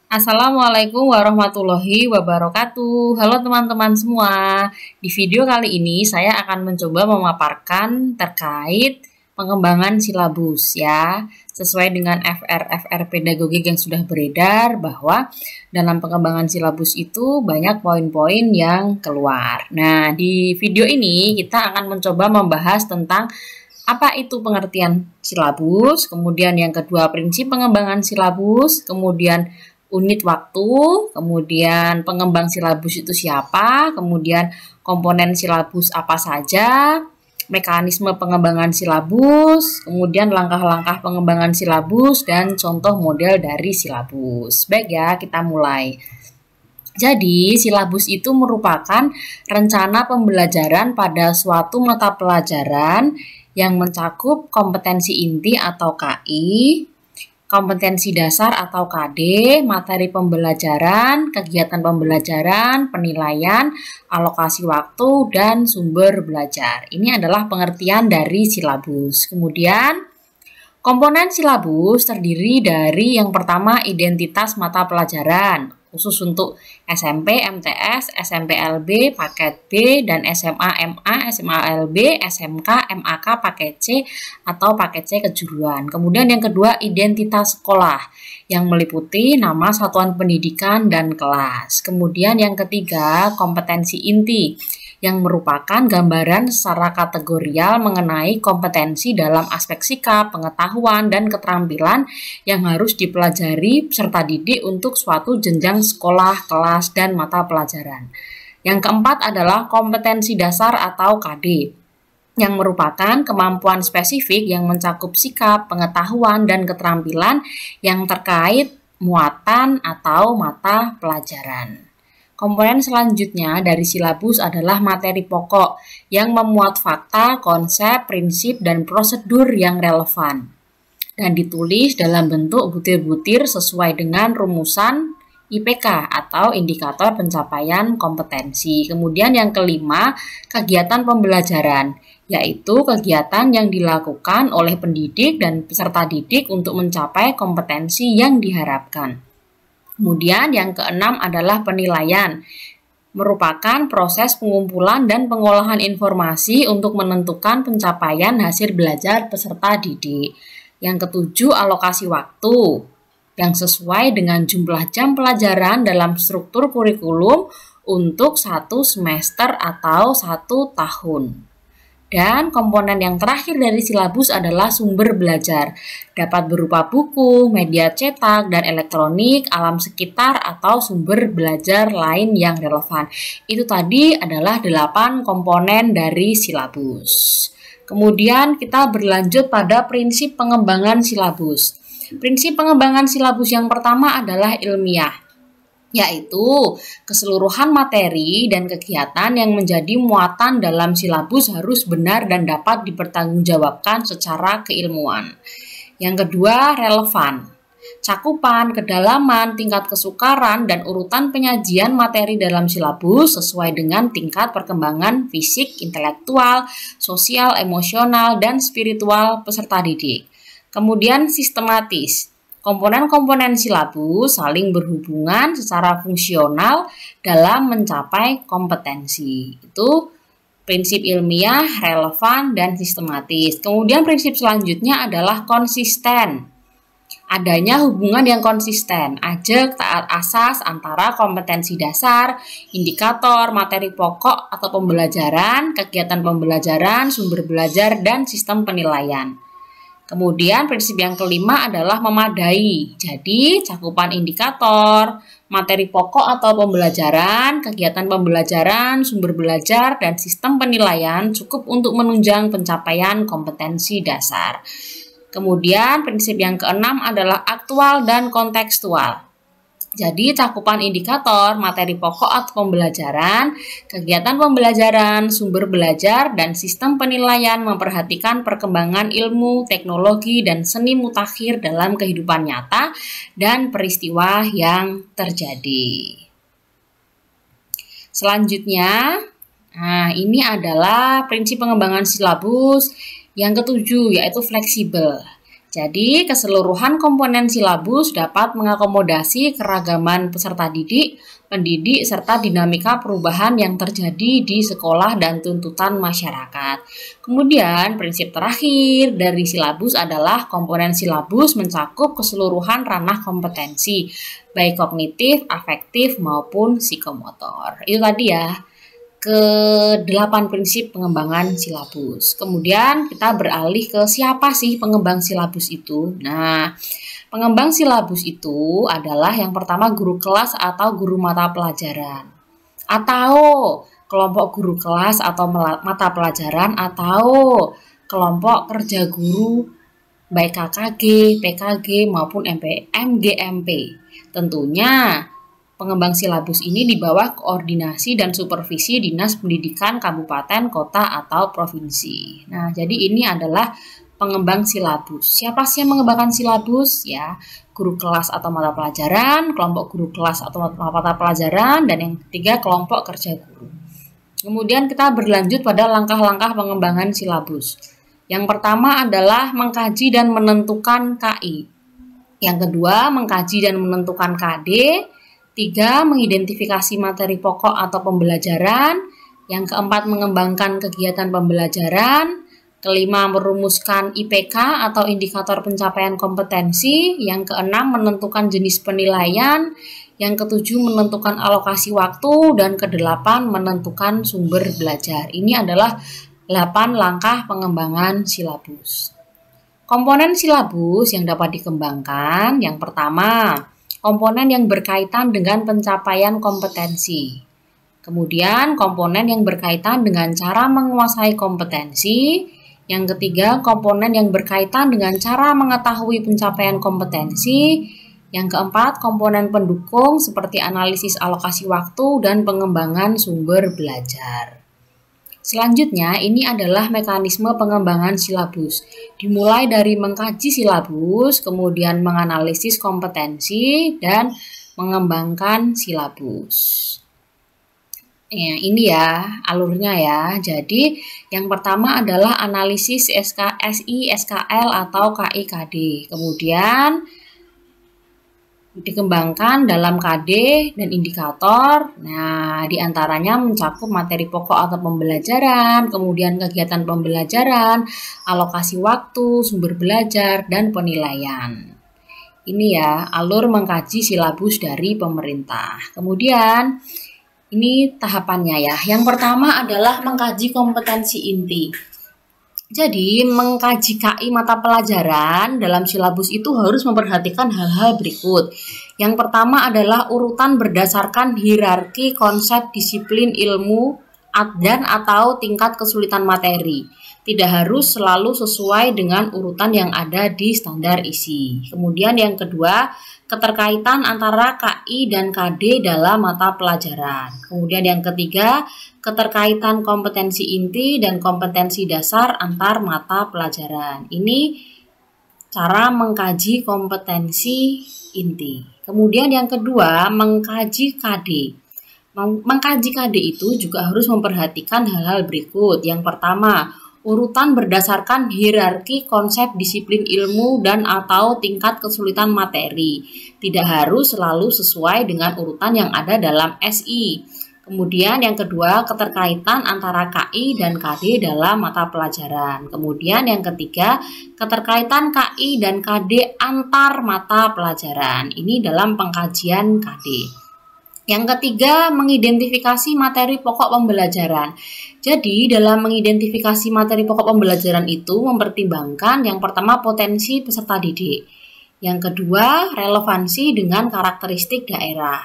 Assalamualaikum warahmatullahi wabarakatuh. Halo teman-teman semua. Di video kali ini saya akan mencoba memaparkan terkait pengembangan silabus ya. Sesuai dengan FR pedagogik yang sudah beredar bahwa dalam pengembangan silabus itu banyak poin-poin yang keluar. Nah, di video ini kita akan mencoba membahas tentang apa itu pengertian silabus, kemudian yang kedua prinsip pengembangan silabus, kemudian unit waktu, kemudian pengembang silabus itu siapa, kemudian komponen silabus apa saja, mekanisme pengembangan silabus, kemudian langkah-langkah pengembangan silabus, dan contoh model dari silabus. Baik ya, kita mulai. Jadi, silabus itu merupakan rencana pembelajaran pada suatu mata pelajaran yang mencakup kompetensi inti atau KI, kompetensi dasar atau KD, materi pembelajaran, kegiatan pembelajaran, penilaian, alokasi waktu, dan sumber belajar. Ini adalah pengertian dari silabus. Kemudian, komponen silabus terdiri dari yang pertama identitas mata pelajaran, khusus untuk SMP, MTS, SMP LB, paket B, dan SMA MA, SMA LB, SMK, MAK, paket C, atau paket C kejuruan. Kemudian yang kedua, identitas sekolah yang meliputi nama satuan pendidikan dan kelas. Kemudian yang ketiga, kompetensi inti yang merupakan gambaran secara kategorial mengenai kompetensi dalam aspek sikap, pengetahuan, dan keterampilan yang harus dipelajari peserta didik untuk suatu jenjang sekolah, kelas, dan mata pelajaran. Yang keempat adalah kompetensi dasar atau KD, yang merupakan kemampuan spesifik yang mencakup sikap, pengetahuan, dan keterampilan yang terkait muatan atau mata pelajaran. Komponen selanjutnya dari silabus adalah materi pokok yang memuat fakta, konsep, prinsip, dan prosedur yang relevan dan ditulis dalam bentuk butir-butir sesuai dengan rumusan IPK atau indikator pencapaian kompetensi. Kemudian yang kelima, kegiatan pembelajaran, yaitu kegiatan yang dilakukan oleh pendidik dan peserta didik untuk mencapai kompetensi yang diharapkan. Kemudian yang keenam adalah penilaian, merupakan proses pengumpulan dan pengolahan informasi untuk menentukan pencapaian hasil belajar peserta didik. Yang ketujuh, alokasi waktu, yang sesuai dengan jumlah jam pelajaran dalam struktur kurikulum untuk satu semester atau 1 tahun. Dan komponen yang terakhir dari silabus adalah sumber belajar. Dapat berupa buku, media cetak, dan elektronik, alam sekitar, atau sumber belajar lain yang relevan. Itu tadi adalah 8 komponen dari silabus. Kemudian kita berlanjut pada prinsip pengembangan silabus. Prinsip pengembangan silabus yang pertama adalah ilmiah, yaitu keseluruhan materi dan kegiatan yang menjadi muatan dalam silabus harus benar dan dapat dipertanggungjawabkan secara keilmuan. Yang kedua, relevan. Cakupan, kedalaman, tingkat kesukaran, dan urutan penyajian materi dalam silabus sesuai dengan tingkat perkembangan fisik, intelektual, sosial, emosional, dan spiritual peserta didik. Kemudian sistematis. Komponen-komponen silabus saling berhubungan secara fungsional dalam mencapai kompetensi. Itu prinsip ilmiah, relevan, dan sistematis. Kemudian prinsip selanjutnya adalah konsisten. Adanya hubungan yang konsisten, ajak, taat asas antara kompetensi dasar, indikator, materi pokok atau pembelajaran, kegiatan pembelajaran, sumber belajar, dan sistem penilaian. Kemudian prinsip yang kelima adalah memadai. Jadi cakupan indikator, materi pokok atau pembelajaran, kegiatan pembelajaran, sumber belajar, dan sistem penilaian cukup untuk menunjang pencapaian kompetensi dasar. Kemudian prinsip yang keenam adalah aktual dan kontekstual. Jadi cakupan indikator, materi pokok atau pembelajaran, kegiatan pembelajaran, sumber belajar, dan sistem penilaian memperhatikan perkembangan ilmu, teknologi, dan seni mutakhir dalam kehidupan nyata dan peristiwa yang terjadi. Selanjutnya, ini adalah prinsip pengembangan silabus yang ketujuh, yaitu fleksibel. Jadi, keseluruhan komponen silabus dapat mengakomodasi keragaman peserta didik, pendidik, serta dinamika perubahan yang terjadi di sekolah dan tuntutan masyarakat. Kemudian, prinsip terakhir dari silabus adalah komponen silabus mencakup keseluruhan ranah kompetensi, baik kognitif, afektif, maupun psikomotor. Itu tadi ya, ke-8 prinsip pengembangan silabus. Kemudian kita beralih ke siapa sih pengembang silabus itu. Nah, pengembang silabus itu adalah yang pertama guru kelas atau guru mata pelajaran. Atau kelompok guru kelas atau mata pelajaran atau kelompok kerja guru baik KKG, PKG maupun MGMP. Tentunya pengembang silabus ini di bawah koordinasi dan supervisi Dinas Pendidikan Kabupaten, Kota, atau Provinsi. Nah, jadi ini adalah pengembang silabus. Siapa sih yang mengembangkan silabus? Ya, guru kelas atau mata pelajaran, kelompok guru kelas atau mata pelajaran, dan yang ketiga kelompok kerja guru. Kemudian kita berlanjut pada langkah-langkah pengembangan silabus. Yang pertama adalah mengkaji dan menentukan KI. Yang kedua, mengkaji dan menentukan KD. 3. Mengidentifikasi materi pokok atau pembelajaran. Yang keempat, mengembangkan kegiatan pembelajaran. Kelima, merumuskan IPK atau indikator pencapaian kompetensi. Yang keenam, menentukan jenis penilaian. Yang ketujuh, menentukan alokasi waktu. Dan kedelapan, menentukan sumber belajar. Ini adalah 8 langkah pengembangan silabus. Komponen silabus yang dapat dikembangkan, yang pertama, komponen yang berkaitan dengan pencapaian kompetensi. Kemudian, komponen yang berkaitan dengan cara menguasai kompetensi. Yang ketiga, komponen yang berkaitan dengan cara mengetahui pencapaian kompetensi. Yang keempat, komponen pendukung seperti analisis alokasi waktu dan pengembangan sumber belajar. Selanjutnya, ini adalah mekanisme pengembangan silabus. Dimulai dari mengkaji silabus, kemudian menganalisis kompetensi, dan mengembangkan silabus. Ya, ini ya alurnya ya. Jadi, yang pertama adalah analisis SI, SKL, atau KI-KD. Kemudian, dikembangkan dalam KD dan indikator. Nah, diantaranya mencakup materi pokok atau pembelajaran, kemudian kegiatan pembelajaran, alokasi waktu, sumber belajar, dan penilaian. Ini ya, alur mengkaji silabus dari pemerintah. Kemudian, ini tahapannya ya. Yang pertama adalah mengkaji kompetensi inti. Jadi, mengkaji KI mata pelajaran dalam silabus itu harus memperhatikan hal-hal berikut. Yang pertama adalah urutan berdasarkan hierarki konsep disiplin ilmu dan atau tingkat kesulitan materi. Tidak harus selalu sesuai dengan urutan yang ada di standar isi. Kemudian yang kedua, keterkaitan antara KI dan KD dalam mata pelajaran. Kemudian yang ketiga, keterkaitan kompetensi inti dan kompetensi dasar antar mata pelajaran. Ini cara mengkaji kompetensi inti. Kemudian yang kedua, mengkaji KD. Mengkaji KD itu juga harus memperhatikan hal-hal berikut. Yang pertama, urutan berdasarkan hierarki konsep disiplin ilmu dan atau tingkat kesulitan materi. Tidak harus selalu sesuai dengan urutan yang ada dalam SI. Kemudian yang kedua, keterkaitan antara KI dan KD dalam mata pelajaran. Kemudian yang ketiga, keterkaitan KI dan KD antar mata pelajaran. Ini dalam pengkajian KD. Yang ketiga, mengidentifikasi materi pokok pembelajaran. Jadi, dalam mengidentifikasi materi pokok pembelajaran itu mempertimbangkan yang pertama potensi peserta didik. Yang kedua, relevansi dengan karakteristik daerah.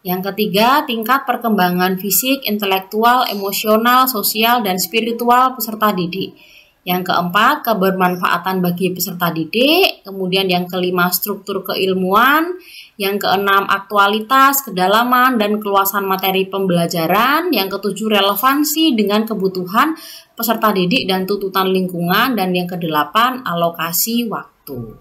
Yang ketiga, tingkat perkembangan fisik, intelektual, emosional, sosial, dan spiritual peserta didik. Yang keempat, kebermanfaatan bagi peserta didik. Kemudian yang kelima, struktur keilmuan. Yang keenam, aktualitas, kedalaman, dan keluasan materi pembelajaran. Yang ketujuh, relevansi dengan kebutuhan peserta didik dan tuntutan lingkungan. Dan yang kedelapan, alokasi waktu.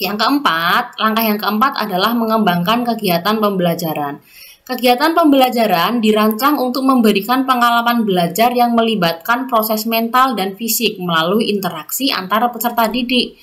Yang keempat, langkah yang keempat adalah mengembangkan kegiatan pembelajaran. Kegiatan pembelajaran dirancang untuk memberikan pengalaman belajar yang melibatkan proses mental dan fisik melalui interaksi antara peserta didik.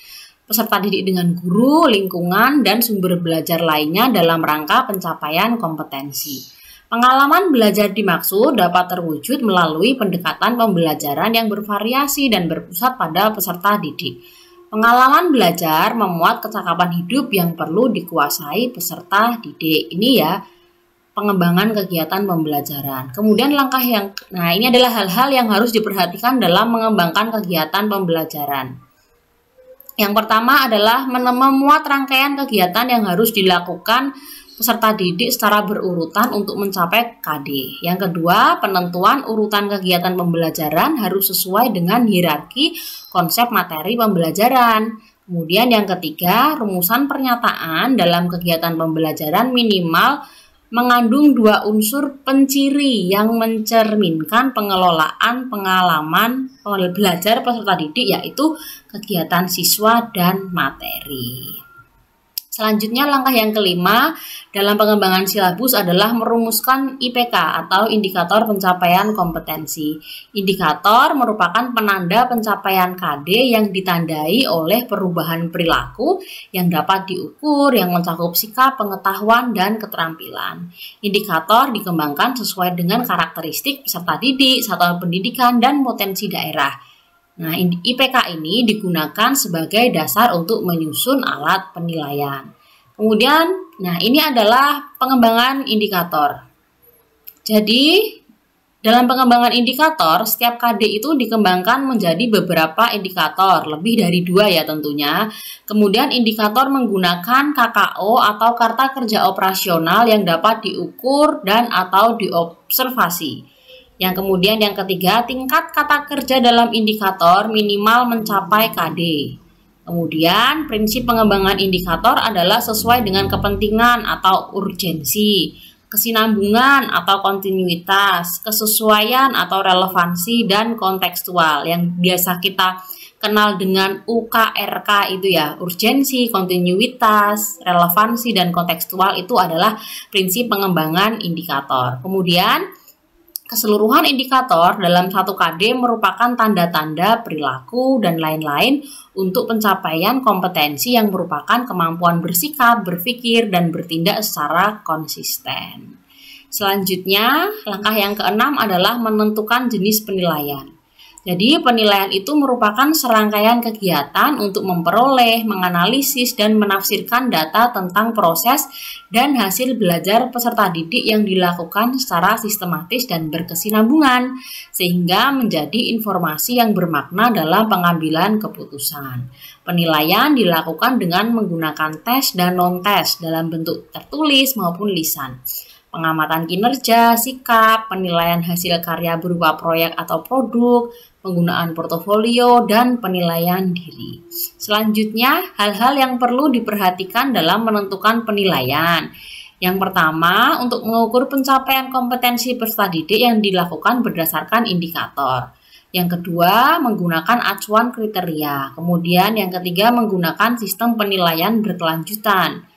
peserta didik dengan guru, lingkungan, dan sumber belajar lainnya dalam rangka pencapaian kompetensi. Pengalaman belajar dimaksud dapat terwujud melalui pendekatan pembelajaran yang bervariasi dan berpusat pada peserta didik. Pengalaman belajar memuat kecakapan hidup yang perlu dikuasai peserta didik. Ini ya, pengembangan kegiatan pembelajaran. Kemudian ini adalah hal-hal yang harus diperhatikan dalam mengembangkan kegiatan pembelajaran. Yang pertama adalah memuat rangkaian kegiatan yang harus dilakukan peserta didik secara berurutan untuk mencapai KD. Yang kedua, penentuan urutan kegiatan pembelajaran harus sesuai dengan hierarki konsep materi pembelajaran. Kemudian yang ketiga, rumusan pernyataan dalam kegiatan pembelajaran minimal mengandung 2 unsur penciri yang mencerminkan pengelolaan pengalaman belajar peserta didik, yaitu kegiatan siswa dan materi. Selanjutnya, langkah yang kelima dalam pengembangan silabus adalah merumuskan IPK atau indikator pencapaian kompetensi. Indikator merupakan penanda pencapaian KD yang ditandai oleh perubahan perilaku yang dapat diukur, yang mencakup sikap, pengetahuan, dan keterampilan. Indikator dikembangkan sesuai dengan karakteristik peserta didik, satuan pendidikan, dan potensi daerah. Nah, IPK ini digunakan sebagai dasar untuk menyusun alat penilaian. Kemudian, ini adalah pengembangan indikator. Jadi, dalam pengembangan indikator, setiap KD itu dikembangkan menjadi beberapa indikator, lebih dari 2 ya tentunya. Kemudian, indikator menggunakan KKO atau Karta Kerja Operasional yang dapat diukur dan atau diobservasi. Yang kemudian yang ketiga, tingkat kata kerja dalam indikator minimal mencapai KD. Kemudian prinsip pengembangan indikator adalah sesuai dengan kepentingan atau urgensi, kesinambungan atau kontinuitas, kesesuaian atau relevansi, dan kontekstual yang biasa kita kenal dengan UKRK itu ya, urgensi, kontinuitas, relevansi, dan kontekstual itu adalah prinsip pengembangan indikator. Kemudian keseluruhan indikator dalam satu KD merupakan tanda-tanda perilaku dan lain-lain untuk pencapaian kompetensi yang merupakan kemampuan bersikap, berpikir, dan bertindak secara konsisten. Selanjutnya, langkah yang keenam adalah menentukan jenis penilaian. Jadi, penilaian itu merupakan serangkaian kegiatan untuk memperoleh, menganalisis, dan menafsirkan data tentang proses dan hasil belajar peserta didik yang dilakukan secara sistematis dan berkesinambungan, sehingga menjadi informasi yang bermakna dalam pengambilan keputusan. Penilaian dilakukan dengan menggunakan tes dan non-tes dalam bentuk tertulis maupun lisan. Pengamatan kinerja, sikap, penilaian hasil karya berupa proyek atau produk, penggunaan portofolio, dan penilaian diri. Selanjutnya, hal-hal yang perlu diperhatikan dalam menentukan penilaian. Yang pertama, untuk mengukur pencapaian kompetensi peserta didik yang dilakukan berdasarkan indikator. Yang kedua, menggunakan acuan kriteria. Kemudian yang ketiga, menggunakan sistem penilaian berkelanjutan.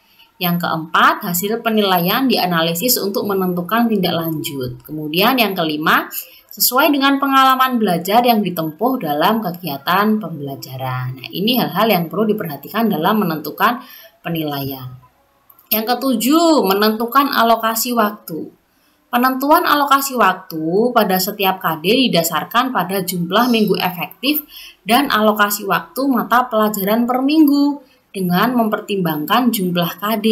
Yang keempat, hasil penilaian dianalisis untuk menentukan tindak lanjut. Kemudian yang kelima, sesuai dengan pengalaman belajar yang ditempuh dalam kegiatan pembelajaran. Nah, ini hal-hal yang perlu diperhatikan dalam menentukan penilaian. Yang ketujuh, menentukan alokasi waktu. Penentuan alokasi waktu pada setiap KD didasarkan pada jumlah minggu efektif dan alokasi waktu mata pelajaran per minggu, dengan mempertimbangkan jumlah KD,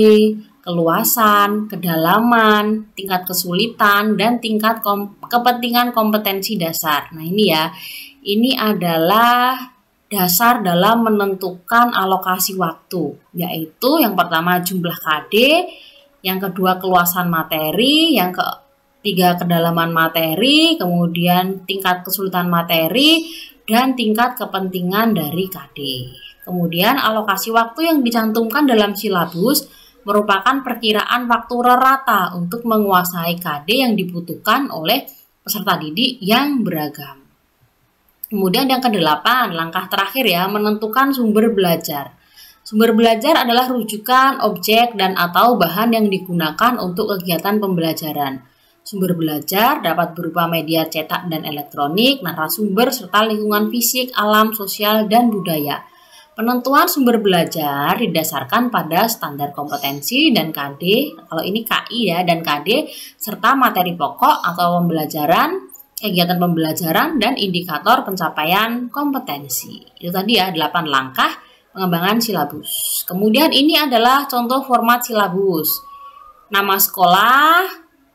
keluasan, kedalaman, tingkat kesulitan, dan tingkat kepentingan kompetensi dasar. Nah ini adalah dasar dalam menentukan alokasi waktu, yaitu yang pertama jumlah KD, yang kedua keluasan materi, yang ketiga kedalaman materi, kemudian tingkat kesulitan materi, dan tingkat kepentingan dari KD. Kemudian alokasi waktu yang dicantumkan dalam silabus merupakan perkiraan waktu rata untuk menguasai KD yang dibutuhkan oleh peserta didik yang beragam. Kemudian yang kedelapan, langkah terakhir ya, menentukan sumber belajar. Sumber belajar adalah rujukan, objek, dan atau bahan yang digunakan untuk kegiatan pembelajaran. Sumber belajar dapat berupa media cetak dan elektronik, narasumber, serta lingkungan fisik, alam, sosial, dan budaya. Penentuan sumber belajar didasarkan pada standar kompetensi dan KD, kalau ini KI ya, dan KD, serta materi pokok atau pembelajaran, kegiatan pembelajaran, dan indikator pencapaian kompetensi. Itu tadi ya, 8 langkah pengembangan silabus. Kemudian ini adalah contoh format silabus. Nama sekolah,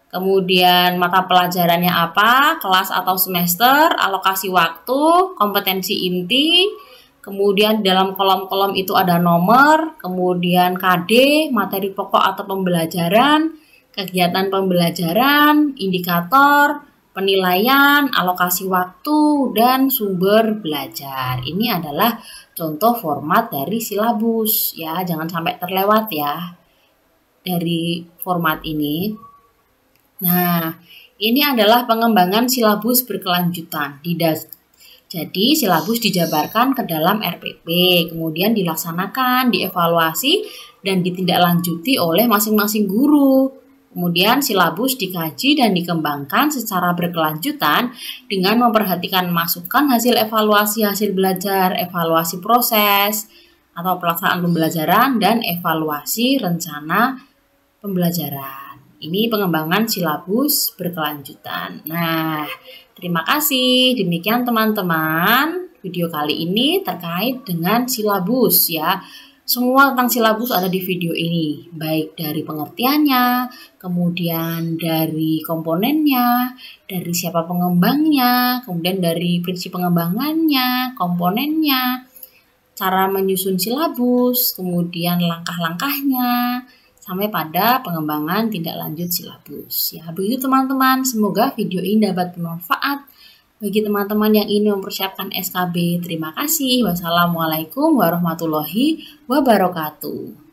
kemudian mata pelajarannya apa, kelas atau semester, alokasi waktu, kompetensi inti, kemudian dalam kolom-kolom itu ada nomor, kemudian KD, materi pokok atau pembelajaran, kegiatan pembelajaran, indikator, penilaian, alokasi waktu, dan sumber belajar. Ini adalah contoh format dari silabus ya, jangan sampai terlewat ya dari format ini. Nah, ini adalah pengembangan silabus berkelanjutan. Jadi, silabus dijabarkan ke dalam RPP, kemudian dilaksanakan, dievaluasi, dan ditindaklanjuti oleh masing-masing guru. Kemudian silabus dikaji dan dikembangkan secara berkelanjutan dengan memperhatikan masukan hasil evaluasi hasil belajar, evaluasi proses atau pelaksanaan pembelajaran, dan evaluasi rencana pembelajaran. Ini pengembangan silabus berkelanjutan. Nah, terima kasih. Demikian teman-teman, video kali ini terkait dengan silabus ya. Semua tentang silabus ada di video ini, baik dari pengertiannya, kemudian dari komponennya, dari siapa pengembangnya, kemudian dari prinsip pengembangannya, komponennya, cara menyusun silabus, kemudian langkah-langkahnya, sampai pada pengembangan tindak lanjut silabus. Ya, begitu teman-teman. Semoga video ini dapat bermanfaat bagi teman-teman yang ingin mempersiapkan SKB. Terima kasih. Wassalamualaikum warahmatullahi wabarakatuh.